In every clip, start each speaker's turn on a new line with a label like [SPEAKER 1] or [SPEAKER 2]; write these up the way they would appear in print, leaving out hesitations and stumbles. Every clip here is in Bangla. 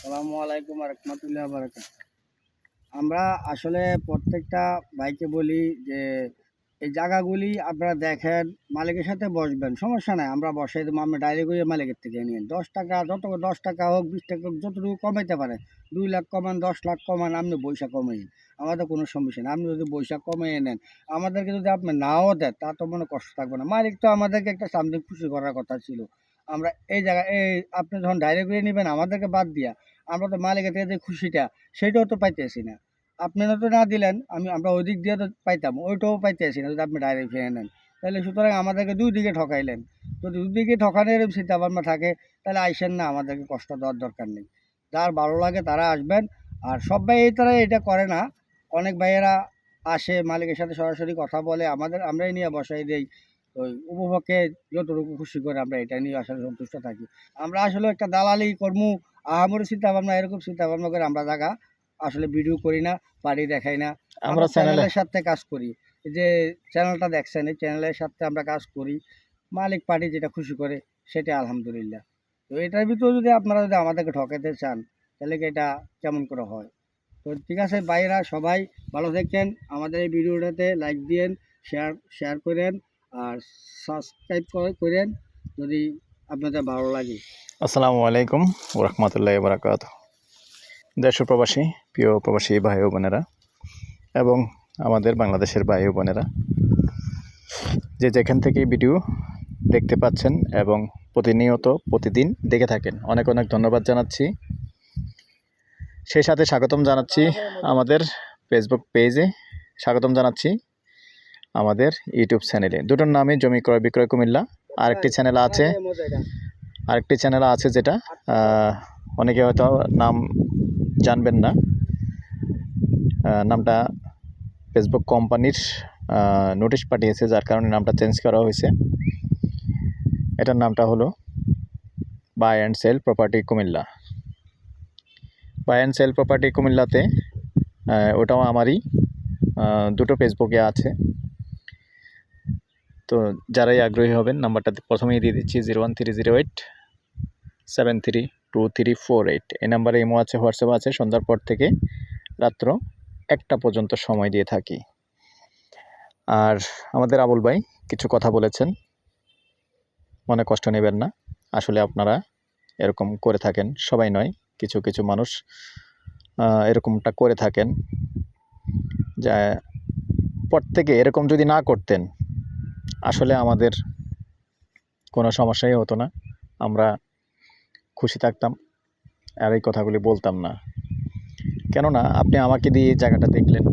[SPEAKER 1] আসসালামু আলাইকুম রহমতুল্লাহ বারাকাত। আমরা আসলে প্রত্যেকটা ভাইকে বলি যে এই জায়গাগুলি আপনারা দেখেন, মালিকের সাথে বসবেন, সমস্যা নাই, আমরা বসাই দেবো। আমরা ডাইরেক্ট করে মালিকের থেকে নিয়ে 10 টাকা, যত 10 টাকা হোক 20 টাকা হোক, যতটুকু কমাইতে পারে, 2 লাখ কমান, 10 লাখ কমান, আপনি বৈশাখ কমাই, আমাদের কোনো সমস্যা নেই। আপনি যদি বৈশাখ কমিয়ে নেন, আমাদেরকে যদি আপনি নাও দেন, তা তো মনে কষ্ট থাকবে না। মালিক তো আমাদেরকে একটা সামথিং খুশি করার কথা ছিল। আমরা এই জায়গায় আপনি যখন ডাইরেক্ট করে নেবেন আমাদেরকে বাদ দিয়া, আমরা তো মালিকের থেকে যে খুশিটা সেটাও তো পাইতেছি না। আপনারা তো না দিলেন, আমরা ওই দিক দিয়ে তো পাইতাম, ওইটাও পাইতেছি না যদি আপনি ডাইরেক্ট ফিরে নেন। তাহলে সুতরাং আমাদেরকে দুই দিকে ঠকাইলেন। যদি দুই দিকে ঠকানোর এরকম চিন্তা ভাবনা থাকে, তাহলে আইসেন না, আমাদেরকে কষ্ট দেওয়ার দরকার নেই। যার ভালো লাগে তারা আসবেন। আর সব ভাই এই তারা এটা করে না, অনেক ভাইয়েরা আসে, মালিকের সাথে সরাসরি কথা বলে, আমরাই নিয়ে বসাই দেই। ওই উপভোগকে যতটুকু খুশি করে আমরা এটা নিয়ে আসলে সন্তুষ্ট থাকি। আমরা আসলে একটা দালালি কর্ম, আহামরি চিন্তা ভাবনা, এরকম চিন্তা ভাবনা করে আমরা জায়গা আসলে ভিডিও করি না, বাড়ি দেখাই না। আমরা চ্যানেলের সাথে কাজ করি। এই যে চ্যানেলটা দেখছেন, এই চ্যানেলের সাথে আমরা কাজ করি। মালিক পার্টি যেটা খুশি করে সেটা আলহামদুলিল্লাহ। তো এটার ভিতরে যদি আপনারা যদি আমাদেরকে ঠকাইতে চান, তাহলে কি এটা কেমন করে হয়? তো ঠিক আছে ভাইয়েরা, সবাই ভালো থাকেন। আমাদের এই ভিডিওটাতে লাইক দিয়েন, শেয়ার করেন, আর সাবস্ক্রাইব করেন যদি আপনাদের ভালো লাগে।
[SPEAKER 2] আসসালামু আলাইকুম রহমতুল্লাহ বারাকাত। দেশ ও প্রবাসী, প্রিয় প্রবাসী ভাই ও বোনেরা এবং আমাদের বাংলাদেশের ভাই ও বোনেরা, যে যেখান থেকে ভিডিও দেখতে পাচ্ছেন এবং প্রতিদিন দেখে থাকেন, অনেক অনেক ধন্যবাদ জানাচ্ছি। সেই সাথে স্বাগতম জানাচ্ছি আমাদের ফেসবুক পেজে, স্বাগতম জানাচ্ছি আমাদের ইউটিউব চ্যানেলে। দুটোর নামে জমি ক্রয় বিক্রয় কুমিল্লা। আরেকটি চ্যানেল আছে যেটা অনেকে হয়তো নাম জানবেন না। নামটা ফেসবুক কোম্পানির নোটিশ পাঠিয়েছে, যার কারণে নামটা চেঞ্জ করা হয়েছে। এটার নামটা হলো buy and sell property Comilla. Buy and sell property কুমিল্লাতে ওটাও আমারই, দুটো ফেসবুকে আছে। তো যারাই আগ্রহী হবেন, নাম্বারটা প্রথমেই দিয়ে দিচ্ছি 01308732348। এই নাম্বারে ইমো আছে, হোয়াটসঅ্যাপ আছে। সন্ধ্যার পর থেকে রাত্র 1টা পর্যন্ত সময় দিয়ে থাকি। আর আমাদের আবুল ভাই কিছু কথা বলেছেন, মনে কষ্ট নেবেন না। আসলে আপনারা এরকম করে থাকেন, সবাই নয়, কিছু কিছু মানুষ এরকমটা করে থাকেন। যা প্রত্যেকে এরকম যদি না করতেন, আসলে আমাদের কোনো সমস্যাই হতো না, আমরা খুশি থাকতাম, আর এই কথাগুলি বলতাম না। কেননা আপনি আমাকে দিয়ে জায়গাটা দেখলেন,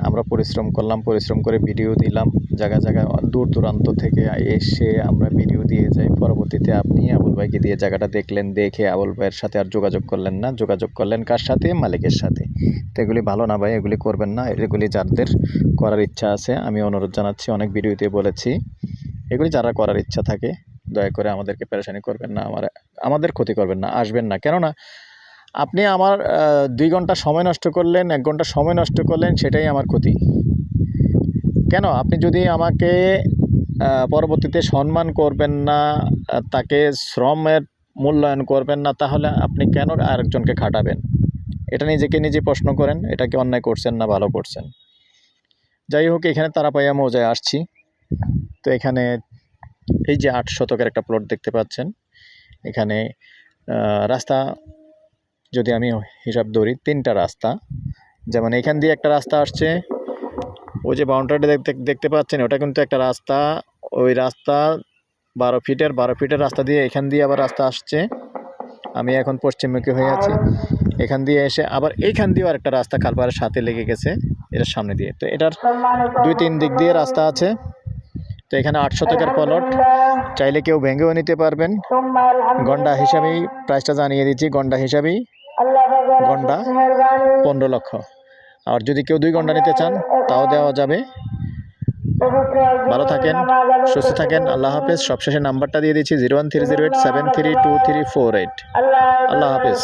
[SPEAKER 2] আমরা পরিশ্রম করলাম, পরিশ্রম করে ভিডিও দিলাম, জায়গায় দূর দূরান্ত থেকে এসে আমরা ভিডিও দিয়ে যাই। পরবর্তীতে আপনি আবুল ভাইকে দিয়ে জায়গাটা দেখলেন, দেখে আবুল ভাইয়ের সাথে আর যোগাযোগ করলেন না। যোগাযোগ করলেন কার সাথে? মালিকের সাথে। তো এগুলি ভালো না ভাই, এগুলি করবেন না। এগুলি যাদের করার ইচ্ছা আছে, আমি অনুরোধ জানাচ্ছি, অনেক ভিডিওতে বলেছি, এগুলি যারা করার ইচ্ছা থাকে দয়া করে আমাদেরকে পেরেশানি করবেন না, আমাদের ক্ষতি করবেন না, আসবেন না। কেননা আপনি আমার 2 ঘন্টা সময় নষ্ট করলেন, 1 ঘন্টা সময় নষ্ট করলেন, সেটাই আমার ক্ষতি। কেন? আপনি যদি আমাকে পরবর্তীতে সম্মান করবেন না, তাকে শ্রমের মূল্যায়ন করবেন না, তাহলে আপনি কেন আরেকজনকে খাটাবেন? এটা নিজে প্রশ্ন করেন, এটা কি অন্যায় করছেন না ভালো করছেন? যাই হোক, এখানে তারাপাইয়া মৌজায় আসছি। তো এখানে এই যে 8 শতকের একটা প্লট দেখতে পাচ্ছেন, এখানে রাস্তা যদি আমি হিসাব ধরি 3টা রাস্তা। যেমন এখান দিয়ে একটা রাস্তা আসছে, ওই যে বাউন্ডারিটা দেখতে পাচ্ছেন, ওটা কিন্তু একটা রাস্তা। ওই রাস্তা 12 ফিটের রাস্তা দিয়ে এখান দিয়ে আবার রাস্তা আসছে। আমি এখন পশ্চিমমুখী হয়ে আছি, এখান দিয়ে এসে আবার এইখান দিয়েও আরেকটা রাস্তা খালপাড়ের সাথে লেগে গেছে, এটার সামনে দিয়ে। তো এটার 2-3 দিক দিয়ে রাস্তা আছে। তো এখানে 8 শতকের প্লট, চাইলে কেউ ভেঙেও নিতে পারবেন। গন্ডা হিসাবেই প্রাইসটা জানিয়ে দিচ্ছি, গন্ডা 15 লক্ষ। আর যদি কেউ 2 ঘন্টা নিতে চান তাও দেওয়া যাবে। ভালো থাকেন, সুস্থ থাকেন, আল্লাহ হাফেজ। সবশেষে নাম্বারটা দিয়ে দিচ্ছি 01308732348। আল্লাহ হাফেজ।